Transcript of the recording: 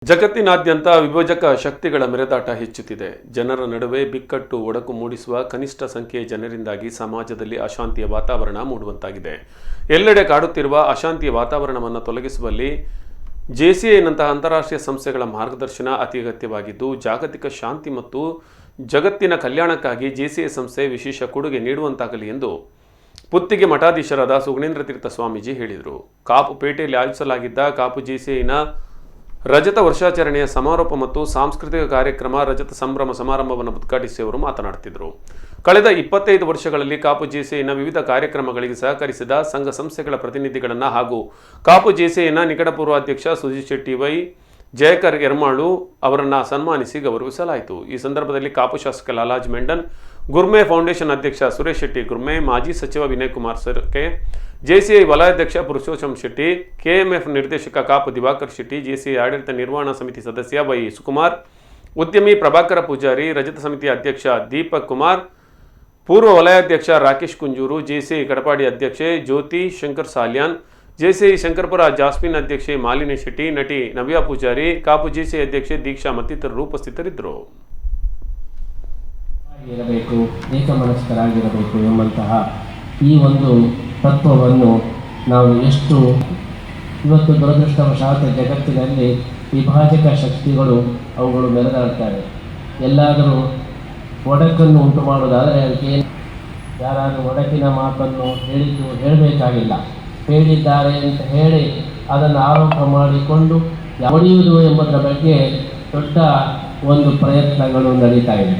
ಜಗತ್ತಿನಾದ್ಯಂತ ವಿಭಜಕ ಶಕ್ತಿಗಳ ಮೆರೆದಾಟ ಹೆಚ್ಚುತ್ತಿದೆ. ಜನರ ನಡುವೆ ಬಿಕ್ಕಟ್ಟು ಒಡಕು ಮೂಡಿಸುವ ಕನಿಷ್ಠ ಸಂಖ್ಯೆಯ ಜನರಿಂದಾಗಿ ಸಮಾಜದಲ್ಲಿ ಅಶಾಂತಿಯ ವಾತಾವರಣ ಮೂಡುವಂತಾಗಿದೆ. ಎಲ್ಲೆಡೆ ಕಾಡುತ್ತಿರುವ ಅಶಾಂತಿಯ ವಾತಾವರಣವನ್ನು ತೊಲಗಿಸುವಲ್ಲಿ ಜೆಸಿಐನಂತಹ ಅಂತಾರಾಷ್ಟ್ರೀಯ ಸಂಸ್ಥೆಗಳ ಮಾರ್ಗದರ್ಶನ ಅತಿ ಅಗತ್ಯವಾಗಿದ್ದು, ಜಾಗತಿಕ ಶಾಂತಿ ಮತ್ತು ಜಗತ್ತಿನ ಕಲ್ಯಾಣಕ್ಕಾಗಿ ಜೆಸಿಐ ಸಂಸ್ಥೆ ವಿಶೇಷ ಕೊಡುಗೆ ನೀಡುವಂತಾಗಲಿ ಎಂದು ಪುತ್ತಿಗೆ ಮಠಾಧೀಶರಾದ ಸುಗುಣೇಂದ್ರ ತೀರ್ಥ ಸ್ವಾಮೀಜಿ ಹೇಳಿದರು. ಕಾಪು ಪೇಟೆಯಲ್ಲಿ ಆಯೋಜಿಸಲಾಗಿದ್ದ ಕಾಪು ಜೆಸಿಐನ ರಜತ ವರ್ಷಾಚರಣೆಯ ಸಮಾರೋಪ ಮತ್ತು ಸಾಂಸ್ಕೃತಿಕ ಕಾರ್ಯಕ್ರಮ ರಜತ ಸಂಭ್ರಮ ಸಮಾರಂಭವನ್ನು ಉದ್ಘಾಟಿಸಿ ಅವರು ಮಾತನಾಡುತ್ತಿದ್ದರು. ಕಳೆದ 25 ವರ್ಷಗಳಲ್ಲಿ ಕಾಪು ಜೆಸಿಐನ ವಿವಿಧ ಕಾರ್ಯಕ್ರಮಗಳಿಗೆ ಸಹಕರಿಸಿದ ಸಂಘ ಸಂಸ್ಥೆಗಳ ಪ್ರತಿನಿಧಿಗಳನ್ನು ಹಾಗೂ ಕಾಪು ಜೆಸಿಐನ ನಿಕಟಪೂರ್ವ ಅಧ್ಯಕ್ಷ ಸುಜಿತ್ ಶೆಟ್ಟಿ ವೈ ಜಯಕರ್ ಎರ್ಮಾಳು ಅವರನ್ನು ಸನ್ಮಾನಿಸಿ ಗೌರವಿಸಲಾಯಿತು. ಈ ಸಂದರ್ಭದಲ್ಲಿ ಕಾಪು ಶಾಸಕ ಲಾಲಾಜ್ ಮೆಂಡನ್, ಗುರ್ಮೆ ಫೌಂಡೇಶನ್ ಅಧ್ಯಕ್ಷ ಸುರೇಶ್ ಶೆಟ್ಟಿ ಗುರ್ಮೆ, ಮಾಜಿ ಸಚಿವ ವಿನಯ್ ಕುಮಾರ್ ಸರ್ಕೆ, ಜೆಸಿಐ ವಲಯಾಧ್ಯಕ್ಷ ಪುರುಷೋತ್ತಮ್ ಶೆಟ್ಟಿ, ಕೆಎಂಎಫ್ ನಿರ್ದೇಶಕ ಕಾಪು ದಿವಾಕರ್ ಶೆಟ್ಟಿ, ಜೆಸಿಐ ಆಡಳಿತ ನಿರ್ವಹಣಾ ಸಮಿತಿ ಸದಸ್ಯ ವೈ ಸುಕುಮಾರ್, ಉದ್ಯಮಿ ಪ್ರಭಾಕರ ಪೂಜಾರಿ, ರಜತ ಸಮಿತಿ ಅಧ್ಯಕ್ಷ ದೀಪಕ್ ಕುಮಾರ್, ಪೂರ್ವ ವಲಯಾಧ್ಯಕ್ಷ ರಾಕೇಶ್ ಕುಂಜೂರು, ಜೆಸಿಐ ಕಡಪಾಡಿ ಅಧ್ಯಕ್ಷೆ ಜ್ಯೋತಿ ಶಂಕರ್ ಸಾಲ್ಯಾನ್, ಜೆಸಿಐ ಶಂಕರ್ಪುರ ಜಾಸ್ಮಿನ್ ಅಧ್ಯಕ್ಷೆ ಮಾಲಿನಿ ಶೆಟ್ಟಿ, ನಟಿ ನವ್ಯಾ ಪೂಜಾರಿ, ಕಾಪು ಜೆಸಿಐ ಅಧ್ಯಕ್ಷೆ ದೀಕ್ಷಾ ಮತ್ತಿತರರು ಉಪಸ್ಥಿತರಿದ್ದರು. ಏಕಮನಸ್ಕರಾಗಿರಬೇಕು ಎಂಬಂತಹ ಈ ಒಂದು ತತ್ವವನ್ನು ನಾವು ಎಷ್ಟು ಇವತ್ತು ದುರದೃಷ್ಟವಶಾತ್ ಜಗತ್ತಿನಲ್ಲಿ ವಿಭಾಜಕ ಶಕ್ತಿಗಳು ಅವುಗಳು ಮೆರೆದಾಡ್ತವೆ. ಎಲ್ಲಾದರೂ ಒಡಕನ್ನು ಉಂಟು ಮಾಡುವುದಾದರೆ ಅದಕ್ಕೆ ಯಾರಾದರೂ ಒಡಕಿನ ಮಾತನ್ನು ಹೇಳಬೇಕಾಗಿಲ್ಲ, ಹೇಳಿದ್ದಾರೆ ಅಂತ ಹೇಳಿ ಅದನ್ನು ಆರೋಪ ಮಾಡಿಕೊಂಡು ಹೊಡೆಯುವುದು ಎಂಬುದರ ಬಗ್ಗೆ ದೊಡ್ಡ ಒಂದು ಪ್ರಯತ್ನಗಳು ನಡೀತಾ ಇದೆ.